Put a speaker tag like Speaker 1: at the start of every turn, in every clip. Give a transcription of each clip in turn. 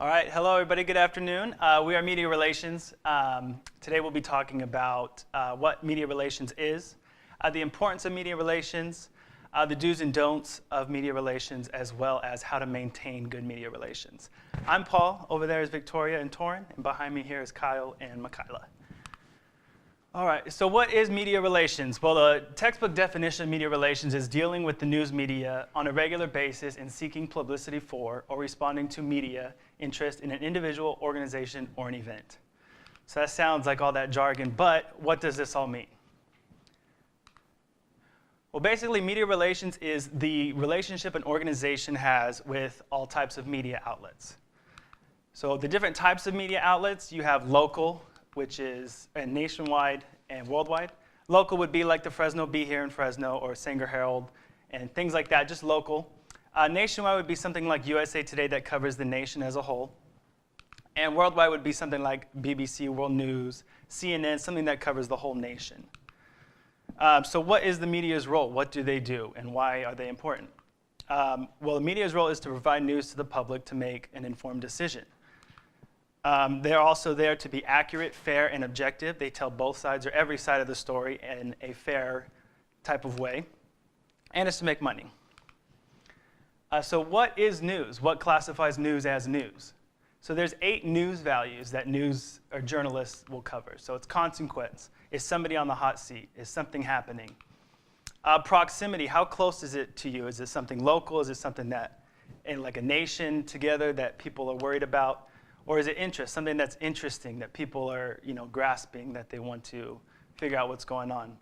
Speaker 1: All right, hello everybody, good afternoon. We are Media Relations. Today we'll be talking about what media relations is, the importance of media relations, the do's and don'ts of media relations, as well as how to maintain good media relations. I'm Paul, over there is Victoria and Torin, and behind me here is Kyle and Makayla. All right, so what is media relations? Well, the textbook definition of media relations is dealing with the news media on a regular basis and seeking publicity for or responding to media interest in an individual, organization, or an event. So that sounds like all that jargon, but what does this all mean? Well, basically, media relations is the relationship an organization has with all types of media outlets. So the different types of media outlets, you have local, which is nationwide and worldwide. Local would be like the Fresno Bee here in Fresno or Sanger Herald and things like that, just local. Nationwide would be something like USA Today that covers the nation as a whole. And worldwide would be something like BBC World News, CNN, something that covers the whole nation. So what is the media's role? What do they do and why are they important? Well, the media's role is to provide news to the public to make an informed decision. They're also there to be accurate, fair, and objective. They tell both sides or every side of the story in a fair type of way. And it's to make money. So what is news? What classifies news as news? So there's 8 news values that news or journalists will cover. So it's consequence. Is somebody on the hot seat? Is something happening? Proximity, how close is it to you? Is it something local? Is it something that in like a nation together that people are worried about? Or is it interest, something that's interesting that people are grasping, that they want to figure out what's going on?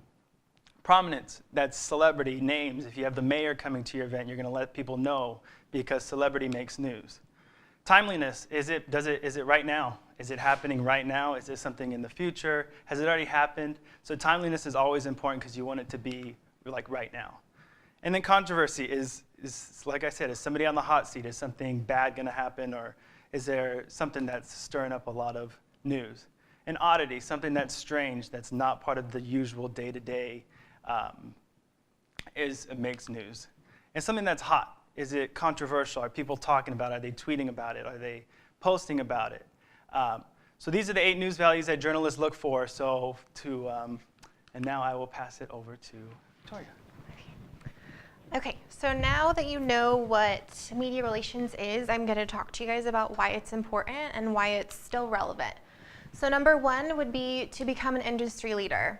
Speaker 1: Prominence, that's celebrity, names. If you have the mayor coming to your event, you're going to let people know because celebrity makes news. Timeliness, is it right now? Is it happening right now? Is this something in the future? Has it already happened? So timeliness is always important because you want it to be like right now. And then controversy is like I said, is somebody on the hot seat? Is something bad going to happen? Or is there something that's stirring up a lot of news? An oddity, something that's strange, that's not part of the usual day-to-day, it makes news. And something that's hot, is it controversial? Are people talking about it? Are they tweeting about it? Are they posting about it? So these are the 8 news values that journalists look for. And now I will pass it over to Victoria.
Speaker 2: Okay, so now that you know what media relations is, I'm going to talk to you guys about why it's important and why it's still relevant. So number 1 would be to become an industry leader.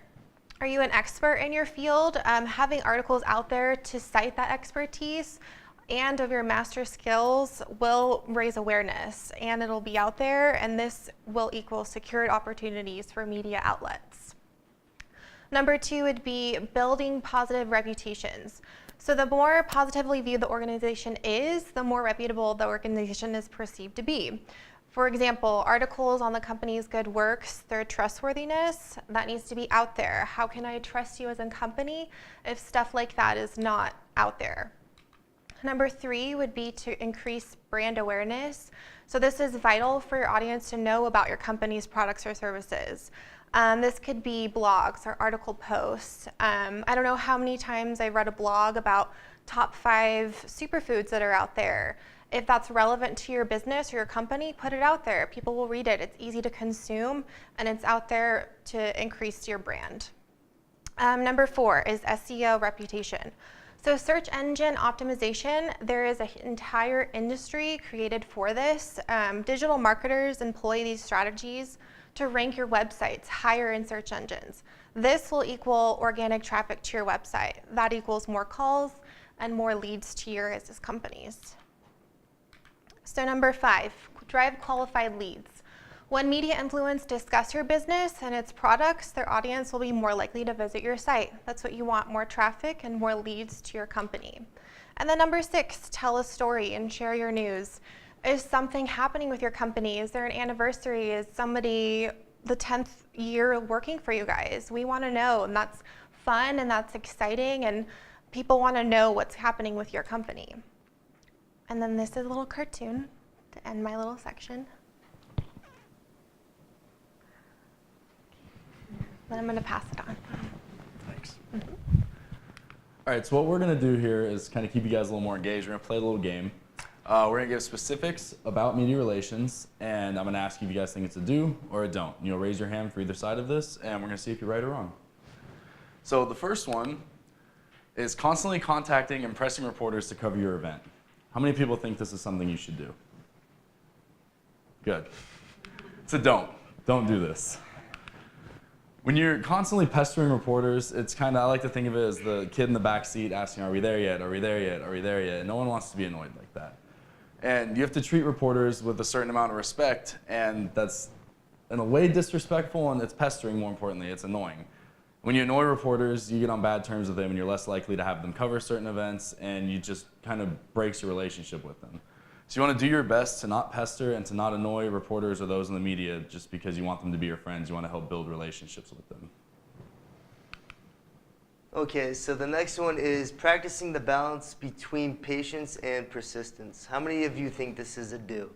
Speaker 2: Are you an expert in your field? Having articles out there to cite that expertise and of your master skills will raise awareness, and it'll be out there, and this will equal secured opportunities for media outlets. Number 2 would be building positive reputations. So the more positively viewed the organization is, the more reputable the organization is perceived to be. For example, articles on the company's good works, their trustworthiness, that needs to be out there. How can I trust you as a company if stuff like that is not out there? Number 3 would be to increase brand awareness. So this is vital for your audience to know about your company's products or services. This could be blogs or article posts. I don't know how many times I've read a blog about top 5 superfoods that are out there. If that's relevant to your business or your company, put it out there. People will read it. It's easy to consume, and it's out there to increase your brand. Number 4 is SEO reputation. So search engine optimization, there is an entire industry created for this. Digital marketers employ these strategies to rank your websites higher in search engines. This will equal organic traffic to your website. That equals more calls and more leads to your business companies. So number 5, drive qualified leads. When media influencers discuss your business and its products, their audience will be more likely to visit your site. That's what you want, more traffic and more leads to your company. And then number 6, tell a story and share your news. Is something happening with your company? Is there an anniversary? Is somebody the 10th year working for you guys? We want to know, and that's fun and that's exciting, and people want to know what's happening with your company. And then this is a little cartoon to end my little section. Then I'm going to pass it on.
Speaker 3: Thanks. All right, so what we're going to do here is kind of keep you guys a little more engaged. We're going to play a little game. We're going to give specifics about media relations, and I'm going to ask you if you guys think it's a do or a don't. You'll raise your hand for either side of this, and we're going to see if you're right or wrong. So the first one is constantly contacting and pressing reporters to cover your event. How many people think this is something you should do? Good. It's a don't. Don't do this. When you're constantly pestering reporters, it's kind of, I like to think of it as the kid in the back seat asking, are we there yet? Are we there yet? Are we there yet? And no one wants to be annoyed like that. And you have to treat reporters with a certain amount of respect, and that's in a way disrespectful, and it's pestering, more importantly, it's annoying. When you annoy reporters, you get on bad terms with them, and you're less likely to have them cover certain events, and you just kind of breaks your relationship with them. So you want to do your best to not pester and to not annoy reporters or those in the media just because you want them to be your friends. You want to help build relationships with them.
Speaker 4: Okay, so the next one is practicing the balance between patience and persistence. How many of you think this is a do?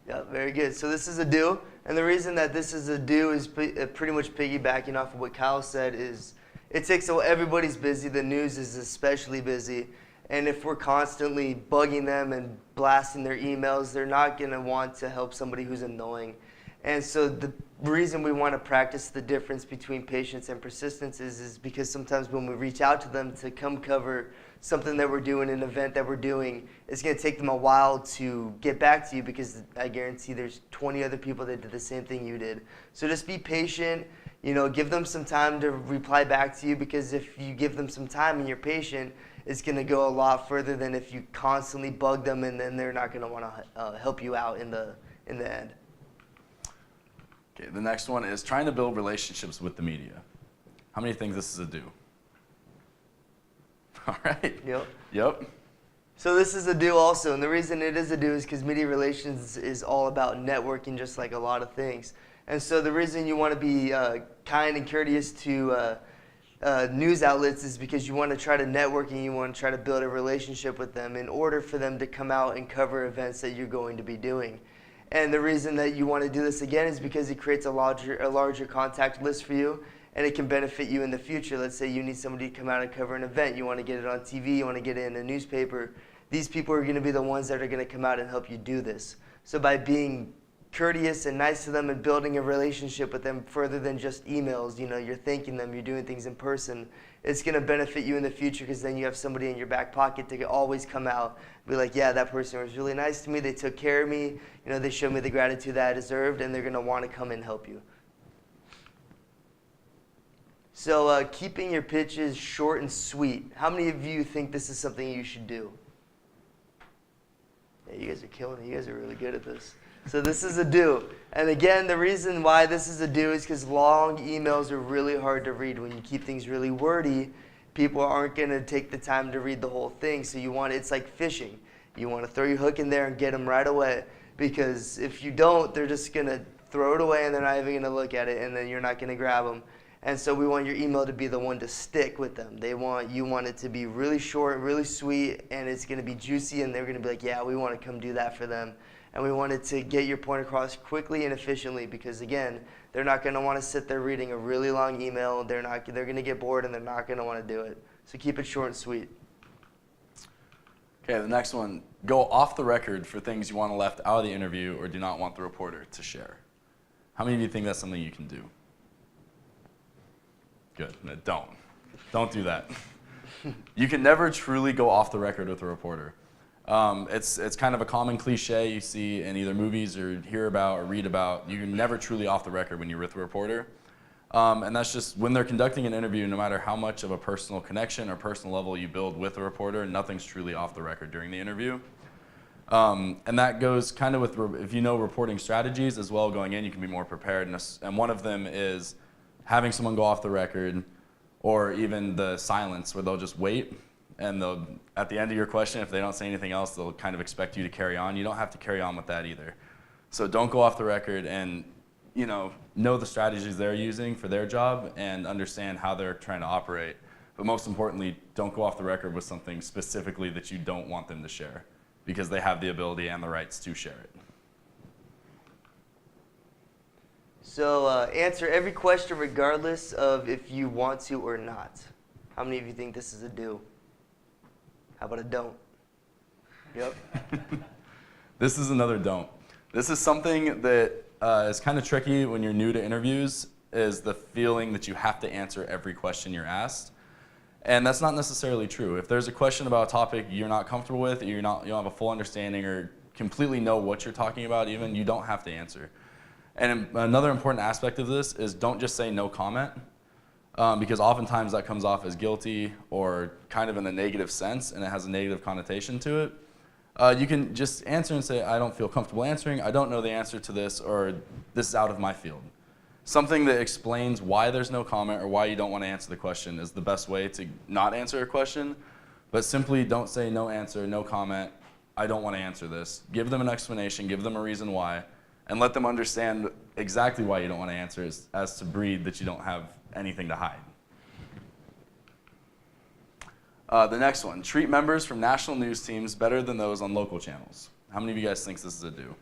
Speaker 4: Yeah, very good. So this is a do, and the reason that this is a do is pretty much piggybacking off of what Kyle said is it takes everybody's busy. The news is especially busy. And if we're constantly bugging them and blasting their emails, they're not going to want to help somebody who's annoying. And so the reason we want to practice the difference between patience and persistence is because sometimes when we reach out to them to come cover something that we're doing, an event that we're doing, it's going to take them a while to get back to you because I guarantee there's 20 other people that did the same thing you did. So just be patient, give them some time to reply back to you, because if you give them some time and you're patient, it's going to go a lot further than if you constantly bug them and then they're not going to want to help you out in the end.
Speaker 3: Okay, the next one is trying to build relationships with the media. How many think this is a do? All right. Yep.
Speaker 4: So this is a do also, and the reason it is a do is because media relations is all about networking, just like a lot of things. And so the reason you want to be kind and courteous to news outlets is because you want to try to network and you want to try to build a relationship with them in order for them to come out and cover events that you're going to be doing. And the reason that you want to do this again is because it creates a larger contact list for you, and it can benefit you in the future. Let's say you need somebody to come out and cover an event. You want to get it on TV, you want to get it in a newspaper. These people are going to be the ones that are going to come out and help you do this. So by being courteous and nice to them and building a relationship with them further than just emails, you're thanking them, you're doing things in person, it's going to benefit you in the future, because then you have somebody in your back pocket to always come out and be like, yeah, that person was really nice to me, they took care of me, they showed me the gratitude that I deserved, and they're going to want to come and help you. So keeping your pitches short and sweet. How many of you think this is something you should do? Yeah, you guys are killing it. You guys are really good at this. So this is a do. And again, the reason why this is a do is because long emails are really hard to read. When you keep things really wordy, people aren't going to take the time to read the whole thing. So it's like fishing. You want to throw your hook in there and get them right away, because if you don't, they're just going to throw it away and they're not even going to look at it, and then you're not going to grab them. And so we want your email to be the one to stick with them. You want it to be really short, really sweet, and it's going to be juicy, and they're going to be like, yeah, we want to come do that for them. And we wanted to get your point across quickly and efficiently, because again, they're not going to want to sit there reading a really long email. They're going to get bored, and they're not going to want to do it. So keep it short and sweet.
Speaker 3: Okay, the next one, go off the record for things you want left out of the interview or do not want the reporter to share. How many of you think that's something you can do? Good. No, don't do that. You can never truly go off the record with a reporter. It's kind of a common cliche you see in either movies or hear about or read about. You're never truly off the record when you're with a reporter. And that's just when they're conducting an interview, no matter how much of a personal connection or personal level you build with a reporter, nothing's truly off the record during the interview. And that goes kind of with, if you know reporting strategies as well going in, you can be more prepared. And one of them is having someone go off the record, or even the silence where they'll just wait, and they'll, at the end of your question, if they don't say anything else, they'll kind of expect you to carry on. You don't have to carry on with that either. So don't go off the record, and know the strategies they're using for their job and understand how they're trying to operate. But most importantly, don't go off the record with something specifically that you don't want them to share, because they have the ability and the rights to share it.
Speaker 4: So answer every question regardless of if you want to or not. How many of you think this is a do? How about a don't? Yep.
Speaker 3: This is another don't. This is something that is kind of tricky when you're new to interviews, is the feeling that you have to answer every question you're asked. And that's not necessarily true. If there's a question about a topic you're not comfortable with, or you don't have a full understanding or completely know what you're talking about even, you don't have to answer. And another important aspect of this is don't just say no comment, because oftentimes that comes off as guilty or kind of in a negative sense, and it has a negative connotation to it. You can just answer and say, I don't feel comfortable answering, I don't know the answer to this, or this is out of my field. Something that explains why there's no comment or why you don't want to answer the question is the best way to not answer a question. But simply don't say no answer, no comment, I don't want to answer this. Give them an explanation, give them a reason why, and let them understand exactly why you don't want to answer, as to breed that you don't have anything to hide. The next one, treat members from national news teams better than those on local channels. How many of you guys think this is a do?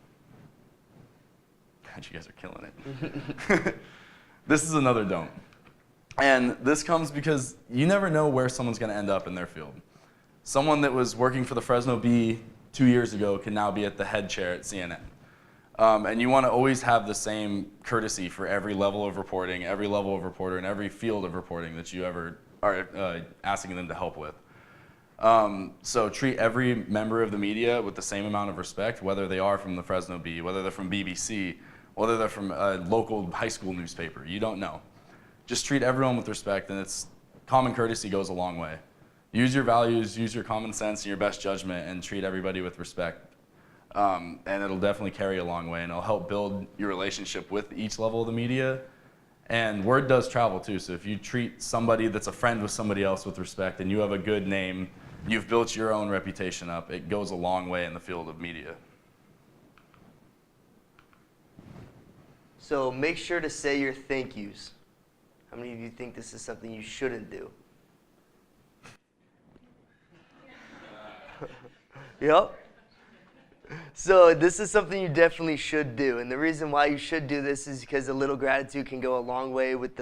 Speaker 3: God, you guys are killing it. This is another don't. And this comes because you never know where someone's going to end up in their field. Someone that was working for the Fresno Bee 2 years ago can now be at the head chair at CNN. And you want to always have the same courtesy for every level of reporting, every level of reporter, and every field of reporting that you ever are asking them to help with. So treat every member of the media with the same amount of respect, whether they are from the Fresno Bee, whether they're from BBC, whether they're from a local high school newspaper. You don't know. Just treat everyone with respect, and it's common courtesy goes a long way. Use your values, use your common sense and your best judgment, and treat everybody with respect. And it'll definitely carry a long way, and it'll help build your relationship with each level of the media. And word does travel too, so if you treat somebody that's a friend with somebody else with respect and you have a good name, you've built your own reputation up, it goes a long way in the field of media.
Speaker 4: So make sure to say your thank yous. How many of you think this is something you shouldn't do? Yep. So this is something you definitely should do, and the reason why you should do this is because a little gratitude can go a long way with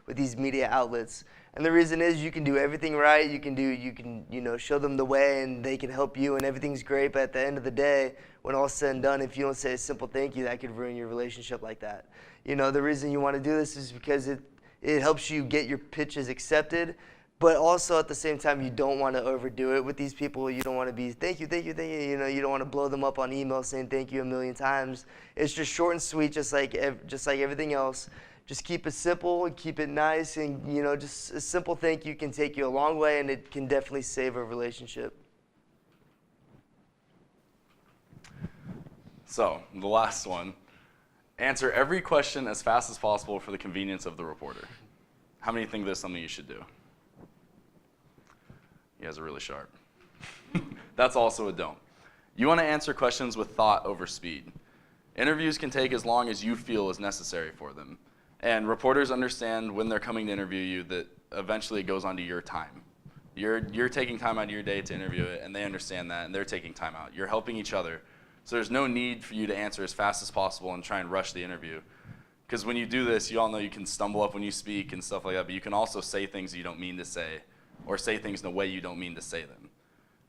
Speaker 4: these media outlets. And the reason is you can do everything right. You can show them the way, and they can help you, and everything's great. But at the end of the day, when all's said and done, if you don't say a simple thank you, that could ruin your relationship like that. The reason you want to do this is because it helps you get your pitches accepted. But also at the same time, you don't want to overdo it with these people. You don't want to be thank you, thank you, thank you. You don't want to blow them up on email saying thank you a million times. It's just short and sweet, just like everything else. Just keep it simple, keep it nice, and just a simple thank you can take you a long way, and it can definitely save a relationship.
Speaker 3: So the last one, answer every question as fast as possible for the convenience of the reporter. How many think this is something you should do? You guys are really sharp. That's also a don't. You want to answer questions with thought over speed. Interviews can take as long as you feel is necessary for them. And reporters understand when they're coming to interview you that eventually it goes onto your time. You're taking time out of your day to interview it, and they understand that, and they're taking time out. You're helping each other. So there's no need for you to answer as fast as possible and try and rush the interview. Because when you do this, you all know you can stumble up when you speak and stuff like that, but you can also say things you don't mean to say, or say things in a way you don't mean to say them.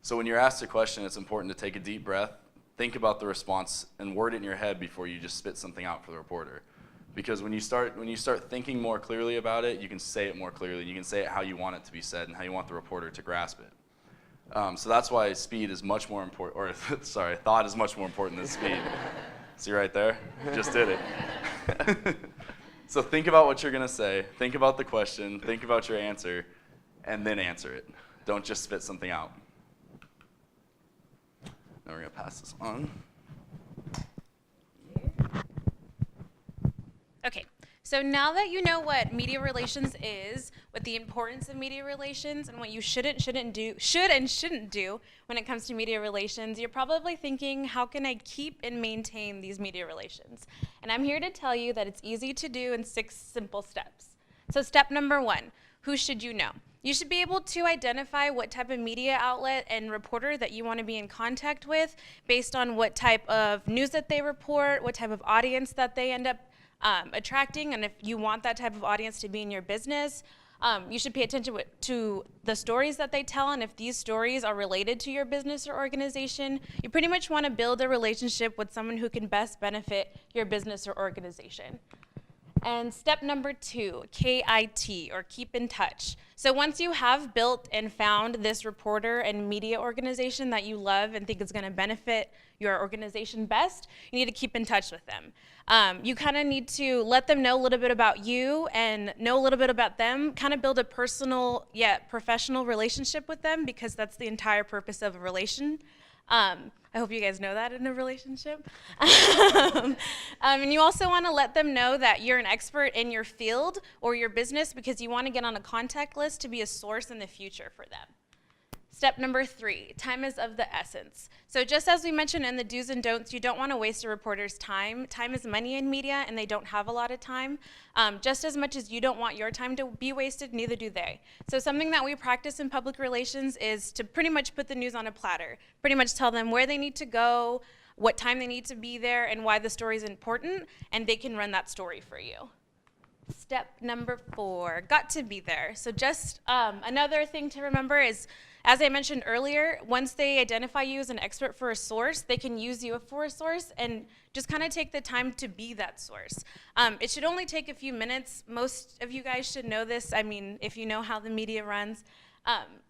Speaker 3: So when you're asked a question, it's important to take a deep breath, think about the response, and word it in your head before you just spit something out for the reporter. Because when you start thinking more clearly about it, you can say it more clearly. You can say it how you want it to be said and how you want the reporter to grasp it. So that's why speed is much more important, or sorry, thought is much more important than speed. See right there? Just did it. So think about what you're going to say. Think about the question. Think about your answer. And then answer it. Don't just spit something out. Now we're going to pass this on.
Speaker 5: Okay, so now that you know what media relations is, what the importance of media relations, and what you should and shouldn't do when it comes to media relations, you're probably thinking, how can I keep and maintain these media relations? And I'm here to tell you that it's easy to do in 6 simple steps. So step number 1, who should you know? You should be able to identify what type of media outlet and reporter that you want to be in contact with based on what type of news that they report, what type of audience that they end up attracting, and if you want that type of audience to be in your business. You should pay attention to the stories that they tell, and if these stories are related to your business or organization, you pretty much want to build a relationship with someone who can best benefit your business or organization. And step number 2, KIT, or keep in touch. So once you have built and found this reporter and media organization that you love and think is going to benefit your organization best, you need to keep in touch with them. You kind of need to let them know a little bit about you and know a little bit about them, kind of build a personal yet professional relationship with them, because that's the entire purpose of a relation. I hope you guys know that in a relationship. And you also want to let them know that you're an expert in your field or your business, because you want to get on a contact list to be a source in the future for them. Step number 3, time is of the essence. So just as we mentioned in the do's and don'ts, you don't want to waste a reporter's time. Time is money in media, and they don't have a lot of time. Just as much as you don't want your time to be wasted, neither do they. So something that we practice in public relations is to pretty much put the news on a platter. Pretty much tell them where they need to go, what time they need to be there, and why the story is important, and they can run that story for you. Step number 4, got to be there. So just another thing to remember is, as I mentioned earlier, once they identify you as an expert for a source, they can use you for a source, and just kind of take the time to be that source. It should only take a few minutes. Most of you guys should know this. I mean, if you know how the media runs,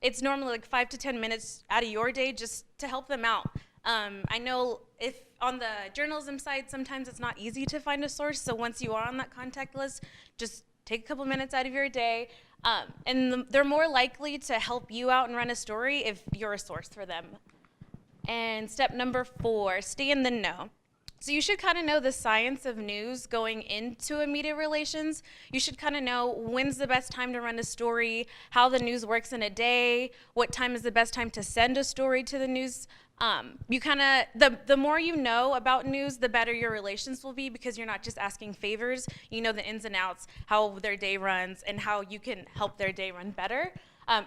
Speaker 5: it's normally like 5 to 10 minutes out of your day just to help them out. I know if on the journalism side, sometimes it's not easy to find a source, so once you are on that contact list, just take a couple minutes out of your day, and they're more likely to help you out and run a story if you're a source for them. And step number 4, stay in the know. So you should kind of know the science of news going into a media relations. You should kind of know when's the best time to run a story, how the news works in a day, what time is the best time to send a story to the news. The more you know about news, the better your relations will be, because you're not just asking favors. You know the ins and outs, how their day runs, and how you can help their day run better.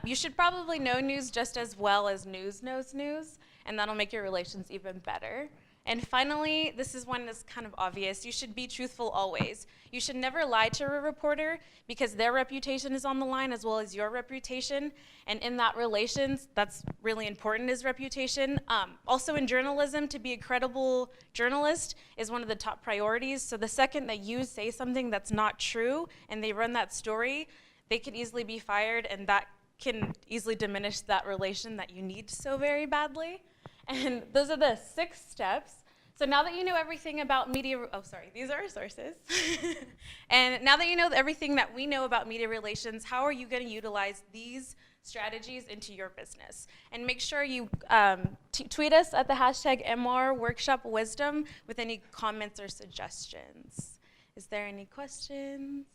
Speaker 5: You should probably know news just as well as news knows news, and that'll make your relations even better. And finally, this is one that's kind of obvious. You should be truthful always. You should never lie to a reporter, because their reputation is on the line as well as your reputation. And in that relations, that's really important, is reputation. Also in journalism, to be a credible journalist is one of the top priorities. So the second that you say something that's not true and they run that story, they could easily be fired, and that can easily diminish that relation that you need so very badly. And those are the 6 steps. So now that you know everything about media, these are our sources. And now that you know everything that we know about media relations, how are you going to utilize these strategies into your business? And make sure you tweet us at the hashtag #MRWorkshopWisdom with any comments or suggestions. Is there any questions?